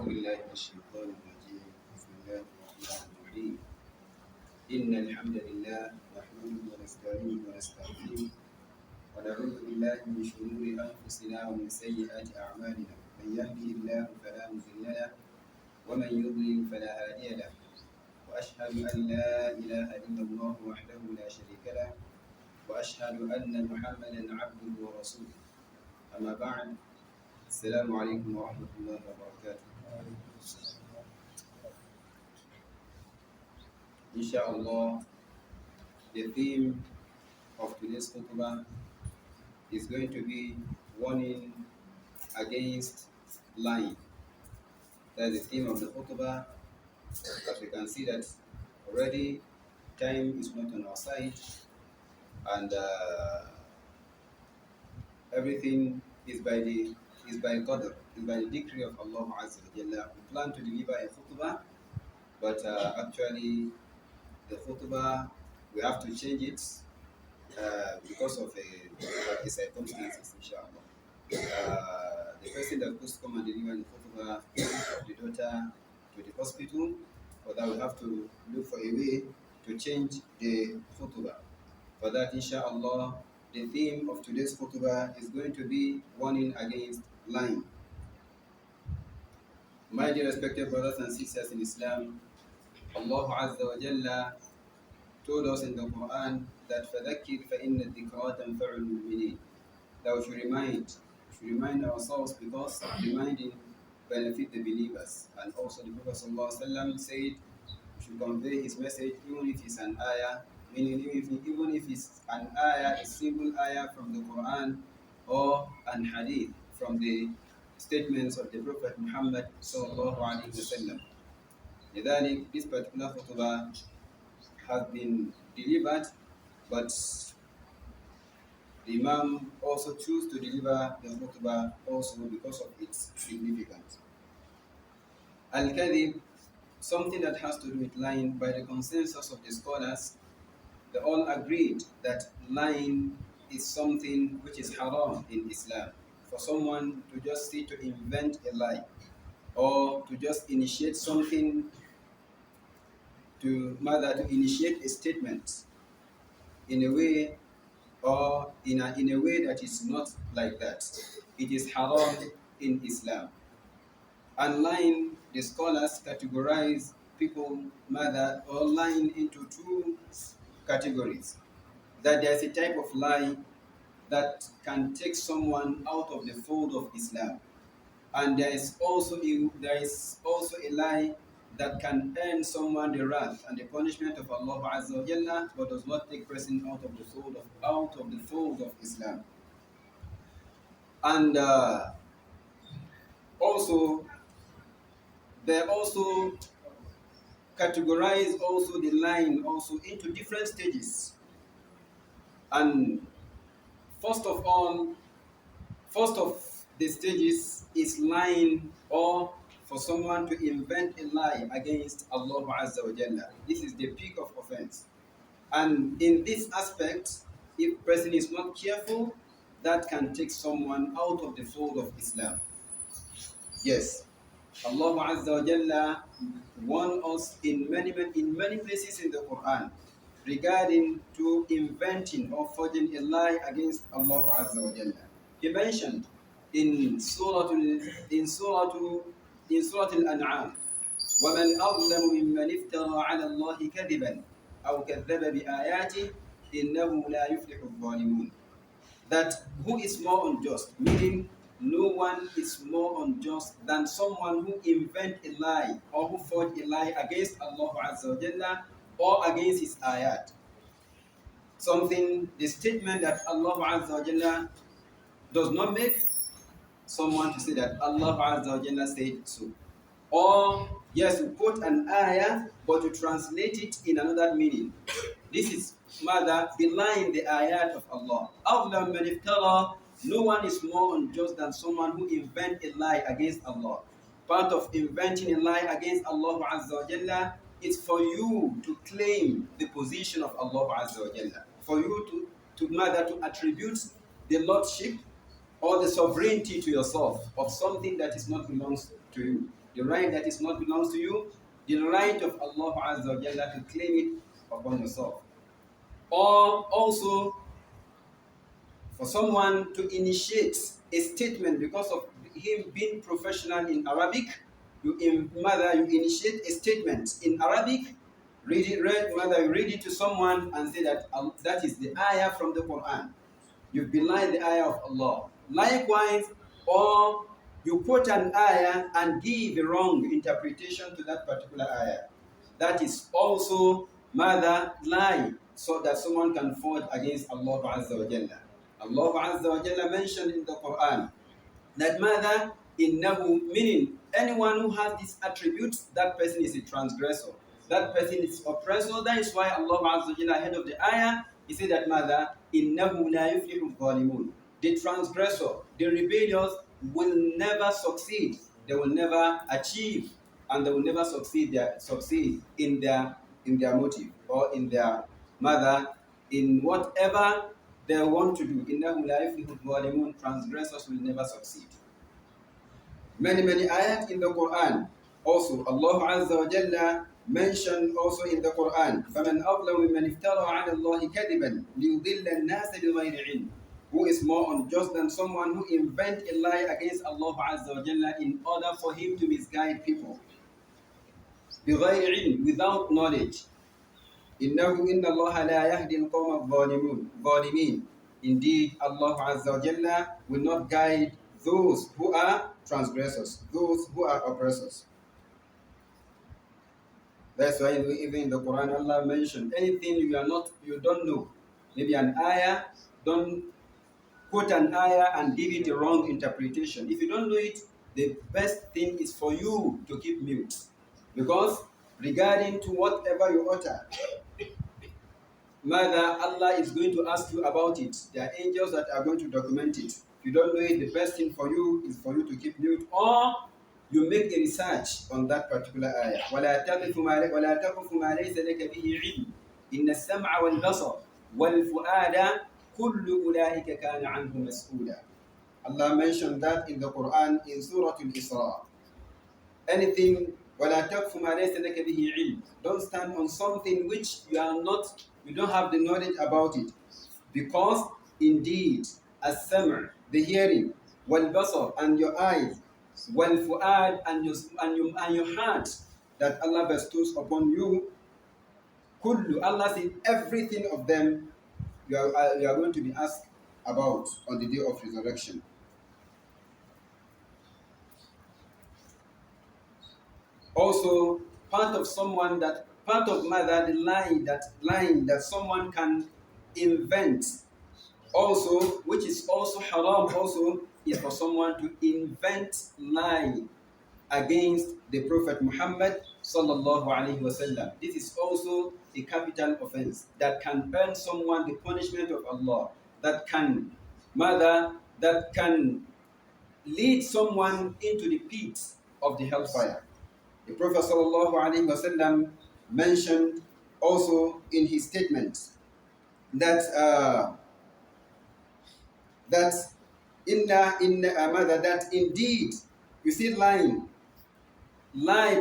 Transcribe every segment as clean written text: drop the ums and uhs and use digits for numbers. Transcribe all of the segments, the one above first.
بالله من الشيطان الرجيم بسم الله الرحمن الرحيم إن الحمد لله نحمده ونستعينه ونستغفره ونعوذ بالله من شرور أنفسنا ومن سيئات أعمالنا من يهده الله فلا مضل له ومن يضلل فلا هادي له وأشهد أن لا إله إلا الله وحده لا شريك له وأشهد أن محمدا عبده ورسوله أما بعد السلام عليكم ورحمة الله وبركاته. Inshallah, the theme of today's khutbah is going to be warning against lying. That's the theme of the khutbah. As we can see that already time is not on our side, and everything is by qadr, is by the decree of Allah Azza wa Jalla. We plan to deliver a khutbah, but actually the khutbah we have to change it because of the circumstances, inshallah. The person that was to come and deliver the khutbah of the daughter to the hospital, for that we have to look for a way to change the khutbah. For that, inshallah, the theme of today's khutbah is going to be warning against lying. My dear respected brothers and sisters in Islam, Allah Azza wa Jalla told us in the Quran that فَذَكِّرْ فَإِنَّ الذِّكْرَى تَنْفَعُ الْمُؤْمِنِينَ, that we should remind ourselves, because reminding benefit the believers. And also the Prophet ﷺ said we should convey his message even if it's an ayah, meaning even if it's an ayah, a single ayah from the Quran or an hadith from the statements of the Prophet Muhammad sallallahu alaihi wasallam. لذلك, this particular khutbah has been delivered, but the Imam also chose to deliver the khutbah also because of its significance. Al-Kadhib, something that has to do with lying. By the consensus of the scholars, they all agreed that lying is something which is haram in Islam. For someone to just say to invent a lie, or to just initiate something, to initiate a statement in a way, or in a way that is not like that, it is haram in Islam. And lying, the scholars categorize people or lying into two categories. That there is a type of lie that can take someone out of the fold of Islam, and there is also a lie that can earn someone the wrath and the punishment of Allah Azza wa Jalla, but does not take person out of the fold of Islam. And also they also categorize also the lying also into different stages. And first of the stages is lying, or for someone to invent a lie against Allah Azza wa Jalla. This is the peak of offense. And in this aspect, if person is not careful, that can take someone out of the fold of Islam. Yes, Allah Azza wa Jalla warned us in many places in the Quran regarding to inventing or forging a lie against Allah Azza wa Jalla. He mentioned in Surah Al-An'am, وَمَنْ أَظْلَمُ مِمَّنِ افْتَرَى عَلَى اللَّهِ كَذِبًا أَوْ كَذَّبَ بِآيَاتِهِ إِنَّهُ لَا يُفْلِحُ الظَّالِمُونَ. That who is more unjust, meaning no one is more unjust than someone who invent a lie or who forge a lie against Allah Azza wa Jalla or against his ayat. The statement that Allah Azza wa Jalla does not make, someone to say that Allah Azza wa Jalla said so. Or, yes, to quote an ayah, but to translate it in another meaning. This is belying the ayat of Allah. أَظْلَمَ مَنِ افْتَرَى, no one is more unjust than someone who invents a lie against Allah. Part of inventing a lie against Allah Azza wa Jalla is for you to claim the position of Allah Azza wa Jalla. For you to attribute the lordship or the sovereignty to yourself of something that is not belongs to you. the right that is not belongs to you, the right of Allah Azza wa Jalla to claim it upon yourself. Or also for someone to initiate a statement because of him being professional in Arabic, you initiate a statement in Arabic, read it to someone and say that that is the ayah from the Quran. You belie the ayah of Allah. Likewise, or you quote an ayah and give a wrong interpretation to that particular ayah. That is also mother lie, so that someone can forge against Allah Azza wa Jalla. Allah Azza wa Jalla mentioned in the Quran that mother innahu, meaning anyone who has these attributes, that person is a transgressor. That person is oppressor. That is why Allah Azza wa Jalla, ahead of the ayah, he said that mother innahu la yuflihu dhalimun. The transgressor, the rebellious will never succeed. They will never achieve, and they will never succeed in their motive or in their mother, in whatever they want to do. إِنَّهُ لَا يُفْلِحُ الظَّالِمُونَ. Transgressors will never succeed. Many ayat in the Quran. Also, Allah Azza wa Jalla mentioned also in the Quran, فَمَنْ أَظْلَمُ مِمَّنِ افْتَرَى عَلَى اللَّهِ كَذِبًا لِيُضِلَّ النَّاسَ بِغَيْرِ عِلْمٍ. Who is more unjust than someone who invents a lie against Allah Azza wa Jalla in order for him to misguide people? بِغَيْرِ عِلْمٍ, without knowledge. إِنَّ اللَّهَ لَا يَهْدِي الْقَوْمَ الظَّالِمِينَ. Indeed, Allah Azza wa Jalla will not guide those who are transgressors, those who are oppressors. That's why even in the Quran, Allah mentioned anything you don't know, maybe an ayah, don't quote an ayah and give it a wrong interpretation. If you don't know it, the best thing is for you to keep mute, because regarding to whatever you utter, mother, Allah is going to ask you about it. There are angels that are going to document it. If you don't know it, the best thing for you is for you to keep mute, or you make a research on that particular ayah. وَلَا تَقْفُ مَا لَيْسَ لَكَ بِهِ عِلْمٌ إِنَّ السَّمْعَ وَالْبَصَرَ وَالْفُؤَادَ كُلُّ أُولَٰئِكَ كَانَ عَنْهُ مَسْئُولًا. Allah mentioned that in the Quran in Surah Al-Isra. Anything, وَلَا تَقْفُ مَا لَيْسَ لَكَ بِهِ عِلْمٌ. Don't stand on something which you don't have the knowledge about it. Because indeed, as-sam', the hearing, wal-basar, and your eyes, wal-fu'ad, and your heart that Allah bestows upon you, kullu, Allah said everything of them you are going to be asked about on the day of resurrection. Also, part of mother, the line that someone can invent, also, which is also haram, also is for someone to invent lie against the Prophet Muhammad sallallahu alaihi wasallam. This is also a capital offense that can earn someone the punishment of Allah, that can lead someone into the pit of the hellfire. The Prophet sallallahu alaihi wasallam mentioned also in his statement that that indeed, you see, lie,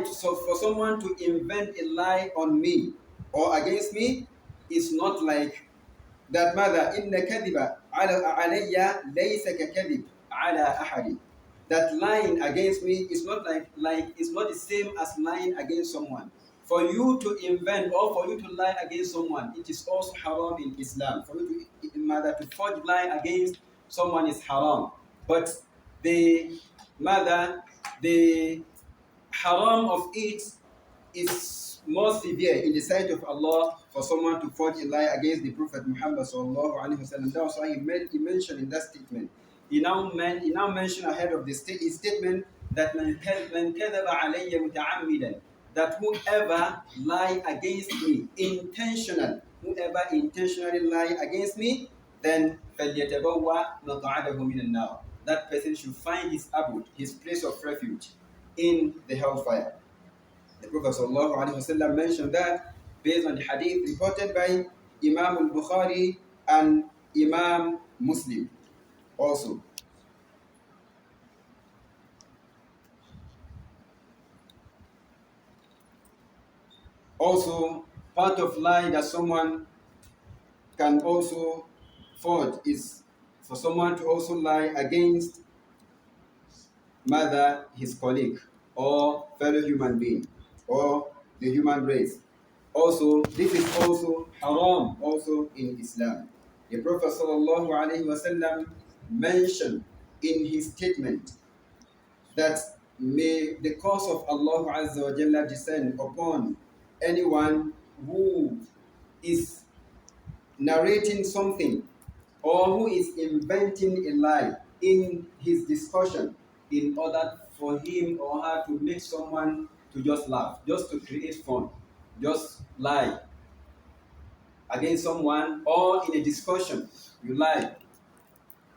so for someone to invent a lie on me or against me is not like that. Mother, inna kadhiba alayya laysa kakadhib ala ahadi. That lying against me is not it's not the same as lying against someone. For you to invent or for you to lie against someone, it is also haram in Islam. For you to forge lie against someone is haram. But the the haram of it is more severe in the sight of Allah for someone to forge a lie against the Prophet Muhammad sallallahu alaihi wasallam. That's why he mentioned in that statement. He now mentioned ahead of his statement that man kadhaba alayya muta'ammidan, that whoever lie against me whoever intentionally lie against me, then فَلْيَتَبَوَّأْ مَقْعَدَهُ مِنَ النَّارِ. That person should find his abode, his place of refuge, in the hellfire. The Prophet ﷺ mentioned that based on the hadith reported by Imam al-Bukhari and Imam Muslim also. Also, part of lie that someone can also forge is for someone to also lie against mother, his colleague, or fellow human being, or the human race. Also, this is also haram also in Islam. The Prophet sallallahu alaihi wasallam mentioned in his statement that may the curse of Allah Azza wa Jalla descend upon anyone who is narrating something or who is inventing a lie in his discussion in order for him or her to make someone to just laugh, just to create fun, just lie against someone or in a discussion, you lie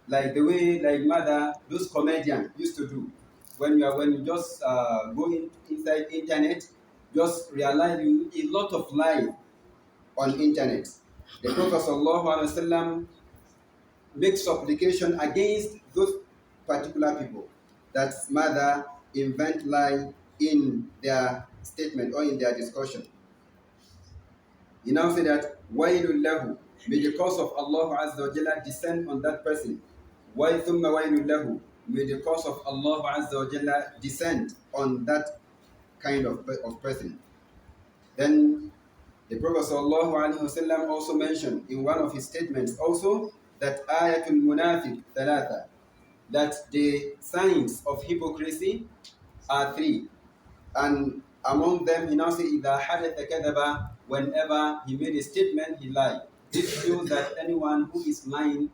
like the way like mother those comedians used to do when you just go inside internet, just realize you a lot of lie on internet. The Prophet sallallahu alaihi wasallam make supplication against those particular people that mother invent lie in their statement or in their discussion. He now say that wailul lahu, may the curse of Allah Azza wa Jalla descend on that person. Why thumma wailul lahu, may the curse of Allah Azza wa Jalla descend on that kind of person. Then the Prophet sallallahu alaihi wasallam also mentioned in one of his statements also that ayatul munafiq thalatha, that the signs of hypocrisy are three. And among them, he now says, إِذَا حَدَثَ كَذَبَ, whenever he made a statement, he lied. This shows that anyone who is lying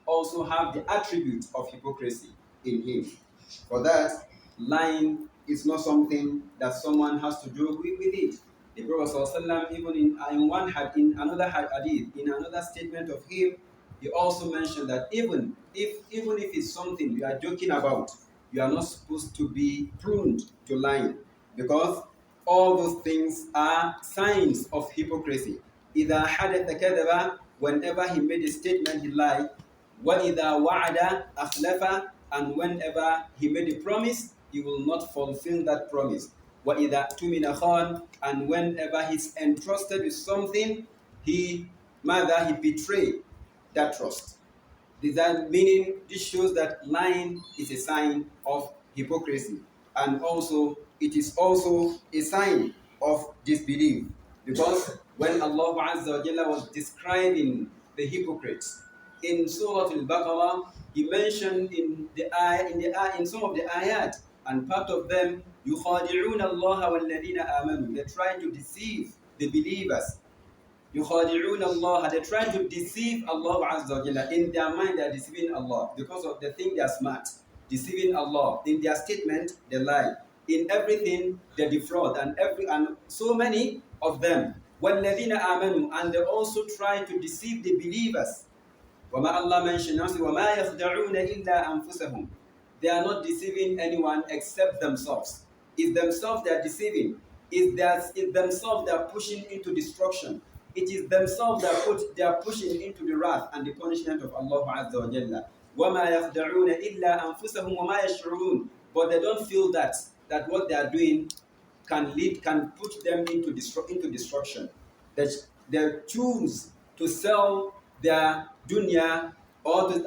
also have the attribute of hypocrisy in him. For that, lying is not something that someone has to do with it. The Prophet ﷺ, even in another hadith, in another statement of him, he also mentioned that even if it's something you are joking about, you are not supposed to be prone to lying, because all those things are signs of hypocrisy. إِذَا حَدَثَ كَذَبَ, whenever he made a statement, he lied. وَإِذَا وَعَدَ أَخْلَفَ, and whenever he made a promise, he will not fulfill that promise. وَإِذَا اؤْتُمِنَ خَانَ, and whenever he's entrusted with something, he betray that trust. Meaning, this shows that lying is a sign of hypocrisy, and also it is also a sign of disbelief. Because when Allah Azza wa Jalla was describing the hypocrites in Surah Al-Baqarah, He mentioned in some of the ayat, and part of them, يُخَادِعُونَ اللَّهَ وَالَّذِينَ آمَنُوا, they try to deceive the believers. يُخَادِعُونَ اللَّهَ, they try to deceive Allah Azza wa Jalla. In their mind, they are deceiving Allah because of the thing they are smart. Deceiving Allah. In their statement, they lie. In everything, they defraud. And so many of them. وَالَّذِينَ آمَنُوا, and they also try to deceive the believers. وَمَا Allah mentioned, وَمَا يَخْدَعُونَ إِلَّا أَنفُسَهُمْ, they are not deceiving anyone except themselves. It's themselves they are deceiving. It's themselves they are pushing into destruction. It is themselves they are pushing into the wrath and the punishment of Allah Azza wa Jalla. وَمَا يَخْدَعُونَ إِلَّا أَنفُسَهُمْ وَمَا يَشْعُرُونَ, but they don't feel that what they are doing can put them into destruction. That they choose to sell their dunya, or they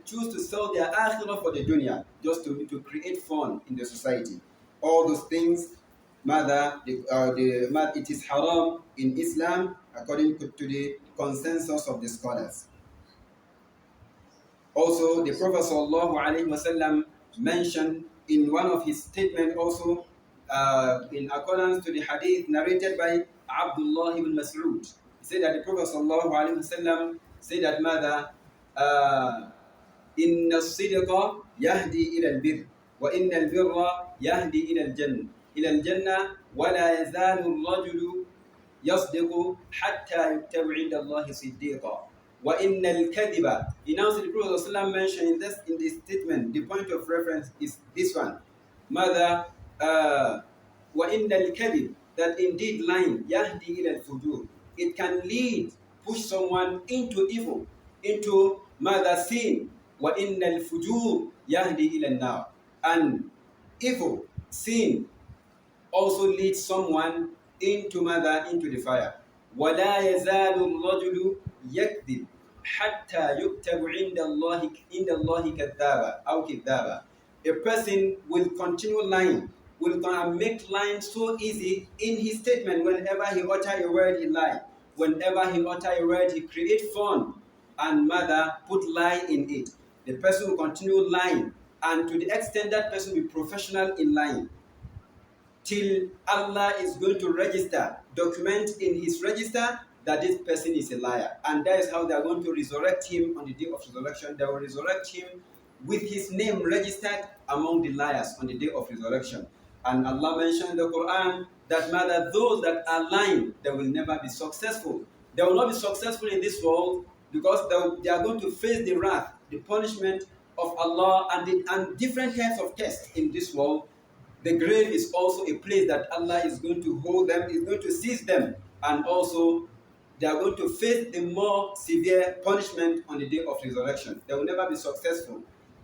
choose to sell their akhirah for the dunya, just to create fun in the society. All those things, it is haram in Islam according to the consensus of the scholars. Also, the Prophet ﷺ mentioned in one of his statements also, in accordance to the hadith narrated by Abdullah ibn Mas'ud. He said that the Prophet ﷺ said that إن الصدق يهدي إلى البر وإن البر يهدي إلى الجنة ولا يزال الرجل يصدق حتى يكتب عند الله صديقا وإن الكذب. He now said, the Prophet ﷺ mentioned in this statement, the point of reference is this one. وإن الكذب, that indeed lying يهدي إلى الفجور, it can push someone into evil, into sin. وَإِنَّ الْفُجُورِ يَهْدِي إِلَى النَّارِ, and evil, sin, also leads someone into mother, into the fire. وَلَا يَزَالُ الرَّجُلُ يَكْذِبُ حَتَّى يُكْتَبُ عِنْدَ اللَّهِ كَذَّابًا أو كِذَّابًا. A person will continue lying, will gonna make lying so easy in his statement. Whenever he utter a word, he lie. Whenever he utter a word, he create fun and mother put lie in it. The person will continue lying, and to the extent that person will be professional in lying, till Allah is going to register, document in his register that this person is a liar. And that is how they are going to resurrect him on the day of resurrection. They will resurrect him with his name registered among the liars on the day of resurrection. And Allah mentioned in the Quran that rather those that are lying, they will never be successful. They will not be successful in this world because they are going to face the wrath, the punishment of Allah, and different kinds of tests in this world. The grave is also a place that Allah is going to hold them, is going to seize them, and also they are going to face the more severe punishment on the day of resurrection. They will never be successful.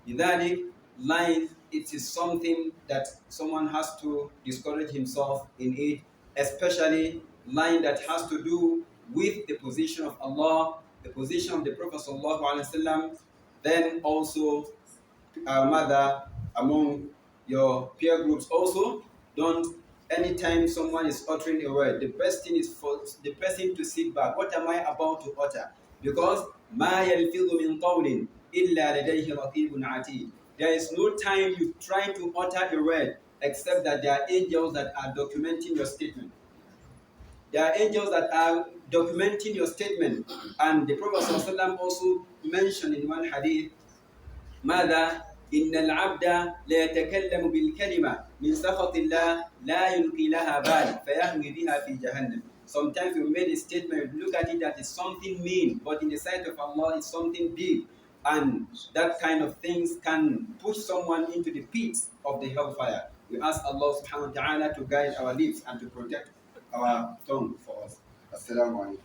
Lidhalik, lying, it is something that someone has to discourage himself in it, especially lying that has to do with the position of Allah, the position of the Prophet Sallallahu Alaihi Wasallam, then also our mother among your peer groups also. Don't, anytime someone is uttering a word, the best thing is for the person to sit back. What am I about to utter? Because ما يلفظ من قول إلا لديه رقيب عتيد. There is no time you try to utter a word except that there are angels that are documenting your statement. There are angels that are documenting your statement. And the Prophet ﷺ also mentioned in one hadith, ماذا؟ إن العبد لا يتكلم بالكلمة من سخط الله لا يلقي لها بال فيهوي بها في جهنم. Sometimes you made a statement, look at it that is something mean, but in the sight of Allah it's something big. And that kind of things can push someone into the pits of the hellfire. We ask Allah subhanahu wa ta'ala to guide our lips and to protect our tongue for us. Assalamu alaikum.